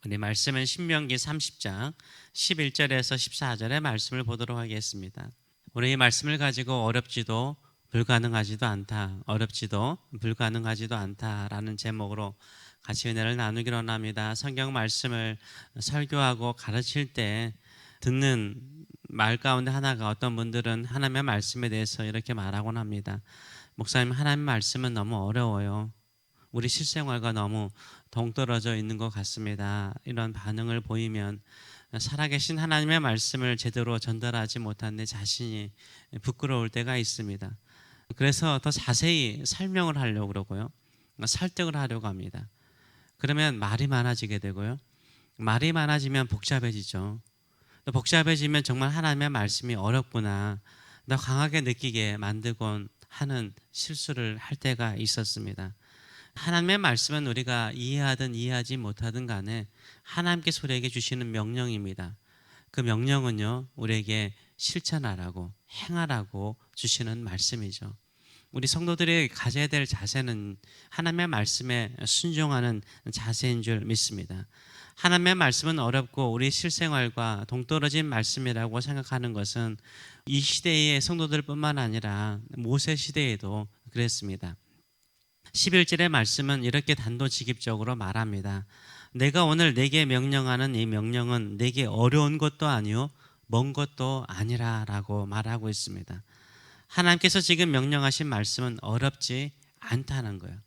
우리 말씀은 신명기 30장 11절에서 14절의 말씀을 보도록 하겠습니다. 우리 이 말씀을 가지고 어렵지도 불가능하지도 않다, 어렵지도 불가능하지도 않다라는 제목으로 같이 은혜를 나누기로 합니다. 성경 말씀을 설교하고 가르칠 때 듣는 말 가운데 하나가 어떤 분들은 하나님의 말씀에 대해서 이렇게 말하곤 합니다. 목사님, 하나님의 말씀은 너무 어려워요. 우리 실생활과 너무 동떨어져 있는 것 같습니다. 이런 반응을 보이면 살아계신 하나님의 말씀을 제대로 전달하지 못한 내 자신이 부끄러울 때가 있습니다. 그래서 더 자세히 설명을 하려고 그러고요, 설득을 하려고 합니다. 그러면 말이 많아지게 되고요, 말이 많아지면 복잡해지죠. 또 복잡해지면 정말 하나님의 말씀이 어렵구나 더 강하게 느끼게 만들곤 하는 실수를 할 때가 있었습니다. 하나님의 말씀은 우리가 이해하든 이해하지 못하든 간에 하나님께서 우리에게 주시는 명령입니다. 그 명령은요, 우리에게 실천하라고, 행하라고 주시는 말씀이죠. 우리 성도들이 가져야 될 자세는 하나님의 말씀에 순종하는 자세인 줄 믿습니다. 하나님의 말씀은 어렵고 우리 실생활과 동떨어진 말씀이라고 생각하는 것은 이 시대의 성도들뿐만 아니라 모세 시대에도 그랬습니다. 11절의 말씀은 이렇게 단도직입적으로 말합니다. 내가 오늘 내게 명령하는 이 명령은 내게 어려운 것도 아니요 먼 것도 아니라 라고 말하고 있습니다. 하나님께서 지금 명령하신 말씀은 어렵지 않다는 거예요.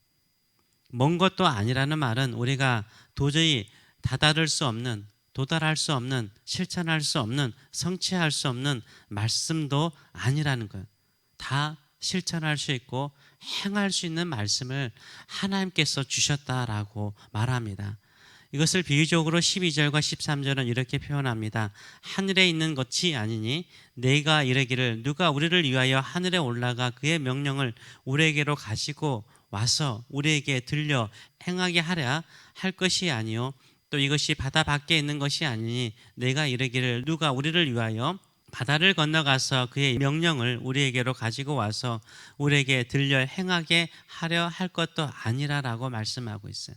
먼 것도 아니라는 말은 우리가 도저히 다다를 수 없는, 도달할 수 없는, 실천할 수 없는, 성취할 수 없는 말씀도 아니라는 거예요. 다 실천할 수 있고 행할 수 있는 말씀을 하나님께서 주셨다라고 말합니다. 이것을 비유적으로 12절과 13절은 이렇게 표현합니다. 하늘에 있는 것이 아니니 내가 이르기를 누가 우리를 위하여 하늘에 올라가 그의 명령을 우리에게로 가지고 와서 우리에게 들려 행하게 하랴 할 것이 아니요 또 이것이 바다 밖에 있는 것이 아니니 내가 이르기를 누가 우리를 위하여 바다를 건너가서 그의 명령을 우리에게로 가지고 와서 우리에게 들려 행하게 하려 할 것도 아니라라고 말씀하고 있어요.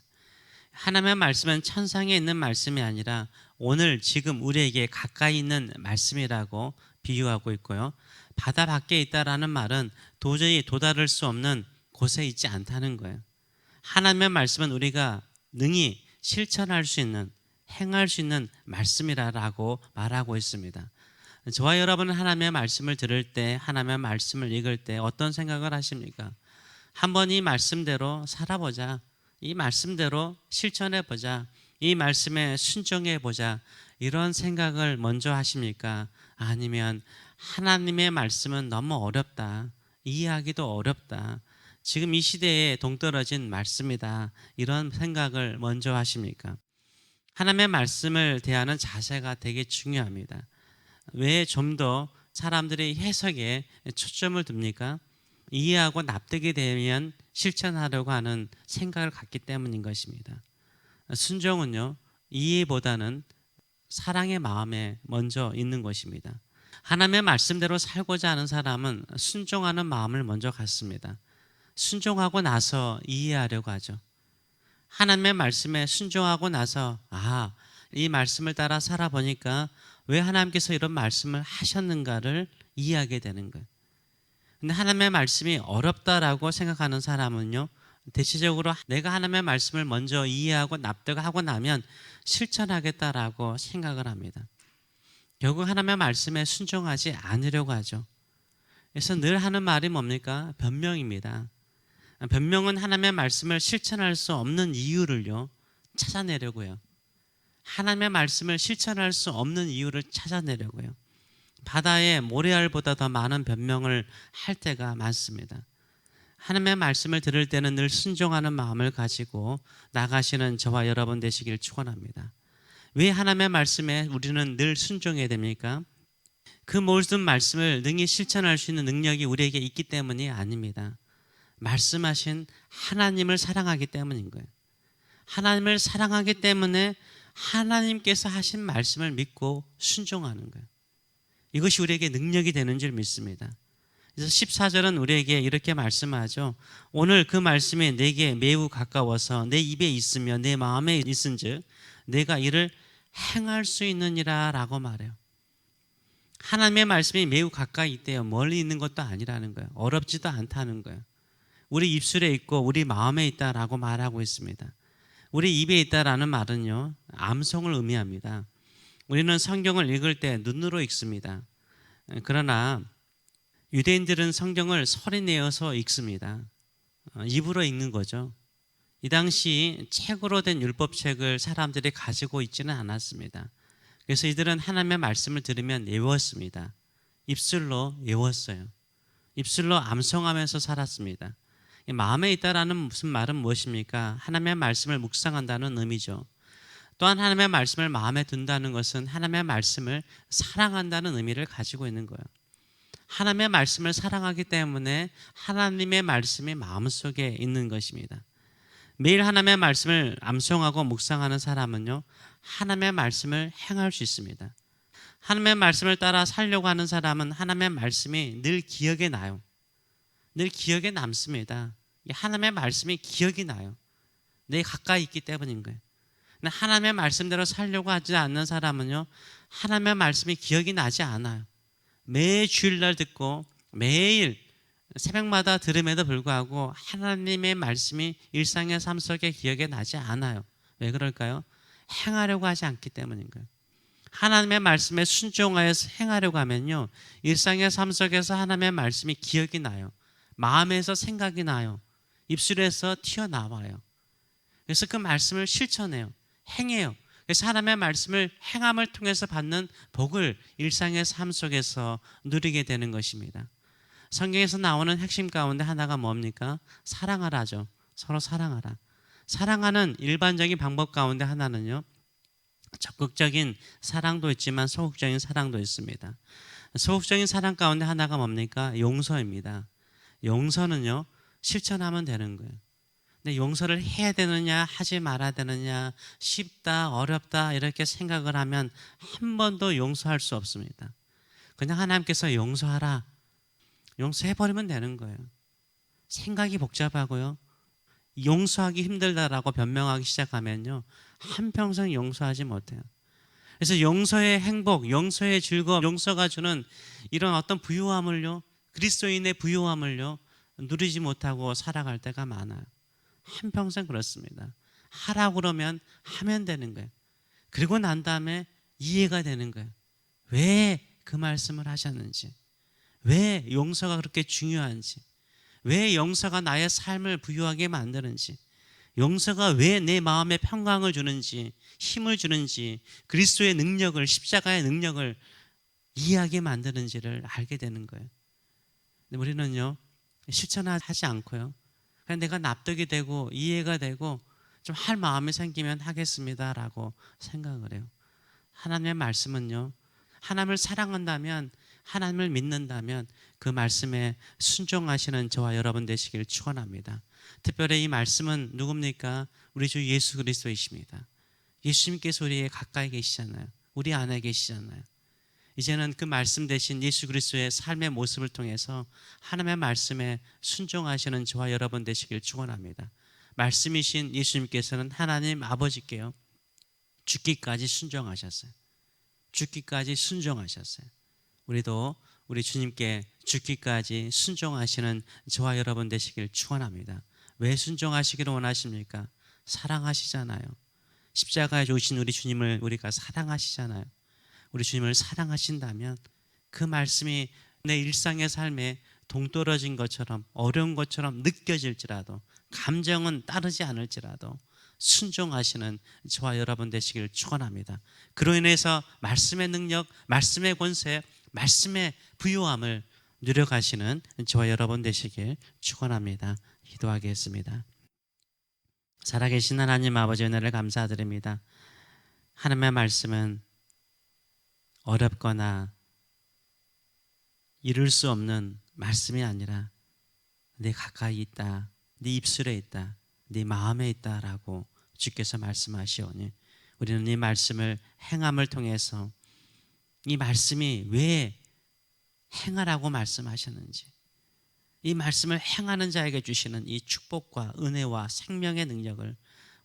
하나님의 말씀은 천상에 있는 말씀이 아니라 오늘 지금 우리에게 가까이 있는 말씀이라고 비유하고 있고요. 바다 밖에 있다라는 말은 도저히 도달할 수 없는 곳에 있지 않다는 거예요. 하나님의 말씀은 우리가 능히 실천할 수 있는, 행할 수 있는 말씀이라고 말하고 있습니다. 저와 여러분은 하나님의 말씀을 들을 때, 하나님의 말씀을 읽을 때 어떤 생각을 하십니까? 한번 이 말씀대로 살아보자, 이 말씀대로 실천해보자, 이 말씀에 순종해보자, 이런 생각을 먼저 하십니까? 아니면 하나님의 말씀은 너무 어렵다, 이해하기도 어렵다, 지금 이 시대에 동떨어진 말씀이다, 이런 생각을 먼저 하십니까? 하나님의 말씀을 대하는 자세가 되게 중요합니다. 왜 좀 더 사람들이 해석에 초점을 둡니까? 이해하고 납득이 되면 실천하려고 하는 생각을 갖기 때문인 것입니다. 순종은요, 이해보다는 사랑의 마음에 먼저 있는 것입니다. 하나님의 말씀대로 살고자 하는 사람은 순종하는 마음을 먼저 갖습니다. 순종하고 나서 이해하려고 하죠. 하나님의 말씀에 순종하고 나서 이 말씀을 따라 살아보니까 왜 하나님께서 이런 말씀을 하셨는가를 이해하게 되는 거예요. 근데 하나님의 말씀이 어렵다라고 생각하는 사람은요, 대체적으로 내가 하나님의 말씀을 먼저 이해하고 납득하고 나면 실천하겠다라고 생각을 합니다. 결국 하나님의 말씀에 순종하지 않으려고 하죠. 그래서 늘 하는 말이 뭡니까? 변명입니다. 변명은 하나님의 말씀을 실천할 수 없는 이유를요, 찾아내려고요. 하나님의 말씀을 실천할 수 없는 이유를 찾아내려고요. 바다에 모래알보다 더 많은 변명을 할 때가 많습니다. 하나님의 말씀을 들을 때는 늘 순종하는 마음을 가지고 나가시는 저와 여러분 되시길 축원합니다. 왜 하나님의 말씀에 우리는 늘 순종해야 됩니까? 그 모든 말씀을 능히 실천할 수 있는 능력이 우리에게 있기 때문이 아닙니다. 말씀하신 하나님을 사랑하기 때문인 거예요. 하나님을 사랑하기 때문에 하나님께서 하신 말씀을 믿고 순종하는 거예요. 이것이 우리에게 능력이 되는 줄 믿습니다. 그래서 14절은 우리에게 이렇게 말씀하죠. 오늘 그 말씀이 내게 매우 가까워서 내 입에 있으며 내 마음에 있은즉 내가 이를 행할 수 있느니라 라고 말해요. 하나님의 말씀이 매우 가까이 있대요. 멀리 있는 것도 아니라는 거예요. 어렵지도 않다는 거예요. 우리 입술에 있고 우리 마음에 있다라고 말하고 있습니다. 우리 입에 있다라는 말은요, 암송을 의미합니다. 우리는 성경을 읽을 때 눈으로 읽습니다. 그러나 유대인들은 성경을 소리내어서 읽습니다. 입으로 읽는 거죠. 이 당시 책으로 된 율법책을 사람들이 가지고 있지는 않았습니다. 그래서 이들은 하나님의 말씀을 들으면 외웠습니다. 입술로 외웠어요. 입술로 암송하면서 살았습니다. 마음에 있다라는 무슨 말은 무엇입니까? 하나님의 말씀을 묵상한다는 의미죠. 또한 하나님의 말씀을 마음에 둔다는 것은 하나님의 말씀을 사랑한다는 의미를 가지고 있는 거예요. 하나님의 말씀을 사랑하기 때문에 하나님의 말씀이 마음속에 있는 것입니다. 매일 하나님의 말씀을 암송하고 묵상하는 사람은요, 하나님의 말씀을 행할 수 있습니다. 하나님의 말씀을 따라 살려고 하는 사람은 하나님의 말씀이 늘 기억에 나요. 늘 기억에 남습니다. 하나님의 말씀이 기억이 나요. 내 가까이 있기 때문인 거예요. 하나님의 말씀대로 살려고 하지 않는 사람은요, 하나님의 말씀이 기억이 나지 않아요. 매 주일날 듣고 매일 새벽마다 들음에도 불구하고 하나님의 말씀이 일상의 삶 속에 기억에 나지 않아요. 왜 그럴까요? 행하려고 하지 않기 때문인 거예요. 하나님의 말씀에 순종하여서 행하려고 하면요, 일상의 삶 속에서 하나님의 말씀이 기억이 나요. 마음에서 생각이 나요. 입술에서 튀어나와요. 그래서 그 말씀을 실천해요. 행해요. 그래서 하나님의 말씀을 행함을 통해서 받는 복을 일상의 삶 속에서 누리게 되는 것입니다. 성경에서 나오는 핵심 가운데 하나가 뭡니까? 사랑하라죠. 서로 사랑하라. 사랑하는 일반적인 방법 가운데 하나는요, 적극적인 사랑도 있지만 소극적인 사랑도 있습니다. 소극적인 사랑 가운데 하나가 뭡니까? 용서입니다. 용서는요, 실천하면 되는 거예요. 근데 용서를 해야 되느냐 하지 말아야 되느냐, 쉽다 어렵다 이렇게 생각을 하면 한 번도 용서할 수 없습니다. 그냥 하나님께서 용서하라, 용서해버리면 되는 거예요. 생각이 복잡하고요, 용서하기 힘들다라고 변명하기 시작하면요, 한평생 용서하지 못해요. 그래서 용서의 행복, 용서의 즐거움, 용서가 주는 이런 어떤 부유함을요, 그리스도인의 부유함을요, 누리지 못하고 살아갈 때가 많아요. 한평생 그렇습니다. 하라고 그러면 하면 되는 거예요. 그리고 난 다음에 이해가 되는 거예요. 왜 그 말씀을 하셨는지, 왜 용서가 그렇게 중요한지, 왜 용서가 나의 삶을 부유하게 만드는지, 용서가 왜 내 마음에 평강을 주는지, 힘을 주는지, 그리스도의 능력을, 십자가의 능력을 이해하게 만드는지를 알게 되는 거예요. 근데 우리는요, 실천하지 않고요, 그냥 내가 납득이 되고 이해가 되고 좀 할 마음이 생기면 하겠습니다라고 생각을 해요. 하나님의 말씀은요, 하나님을 사랑한다면, 하나님을 믿는다면 그 말씀에 순종하시는 저와 여러분 되시길 축원합니다. 특별히 이 말씀은 누굽니까? 우리 주 예수 그리스도이십니다. 예수님께서 우리에 가까이 계시잖아요. 우리 안에 계시잖아요. 이제는 그 말씀 대신 예수 그리스도의 삶의 모습을 통해서 하나님의 말씀에 순종하시는 저와 여러분 되시길 축원합니다. 말씀이신 예수님께서는 하나님 아버지께요, 죽기까지 순종하셨어요. 죽기까지 순종하셨어요. 우리도 우리 주님께 죽기까지 순종하시는 저와 여러분 되시길 축원합니다. 왜 순종하시기를 원하십니까? 사랑하시잖아요. 십자가에 오신 우리 주님을 우리가 사랑하시잖아요. 우리 주님을 사랑하신다면 그 말씀이 내 일상의 삶에 동떨어진 것처럼, 어려운 것처럼 느껴질지라도, 감정은 따르지 않을지라도 순종하시는 저와 여러분 되시길 축원합니다. 그로 인해서 말씀의 능력, 말씀의 권세, 말씀의 부요함을 누려가시는 저와 여러분 되시길 축원합니다. 기도하겠습니다. 살아계신 하나님 아버지, 은혜를 감사드립니다. 하나님의 말씀은 어렵거나 이룰 수 없는 말씀이 아니라 내 가까이 있다, 네 입술에 있다, 네 마음에 있다라고 주께서 말씀하시오니, 우리는 이 말씀을 행함을 통해서 이 말씀이 왜 행하라고 말씀하셨는지, 이 말씀을 행하는 자에게 주시는 이 축복과 은혜와 생명의 능력을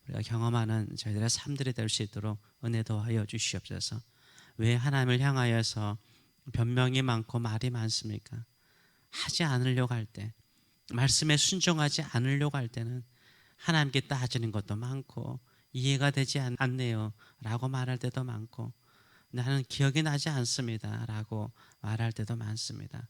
우리가 경험하는 저희들의 삶들이 될 수 있도록 은혜 더하여 주시옵소서. 왜 하나님을 향하여서 변명이 많고 말이 많습니까? 하지 않으려고 할 때, 말씀에 순종하지 않으려고 할 때는 하나님께 따지는 것도 많고 이해가 되지 않네요 라고 말할 때도 많고 나는 기억이 나지 않습니다 라고 말할 때도 많습니다.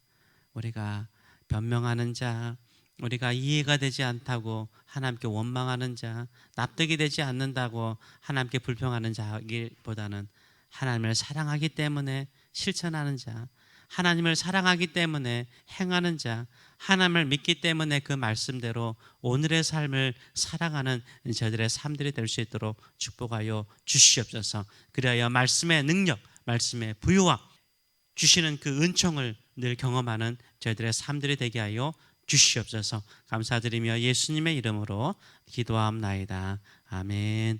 우리가 변명하는 자, 우리가 이해가 되지 않다고 하나님께 원망하는 자, 납득이 되지 않는다고 하나님께 불평하는 자기보다는 하나님을 사랑하기 때문에 실천하는 자, 하나님을 사랑하기 때문에 행하는 자, 하나님을 믿기 때문에 그 말씀대로 오늘의 삶을 살아가는 저들의 삶들이 될 수 있도록 축복하여 주시옵소서. 그리하여 말씀의 능력, 말씀의 부요와 주시는 그 은총을 늘 경험하는 저희들의 삶들이 되게 하여 주시옵소서. 감사드리며 예수님의 이름으로 기도하옵나이다. 아멘.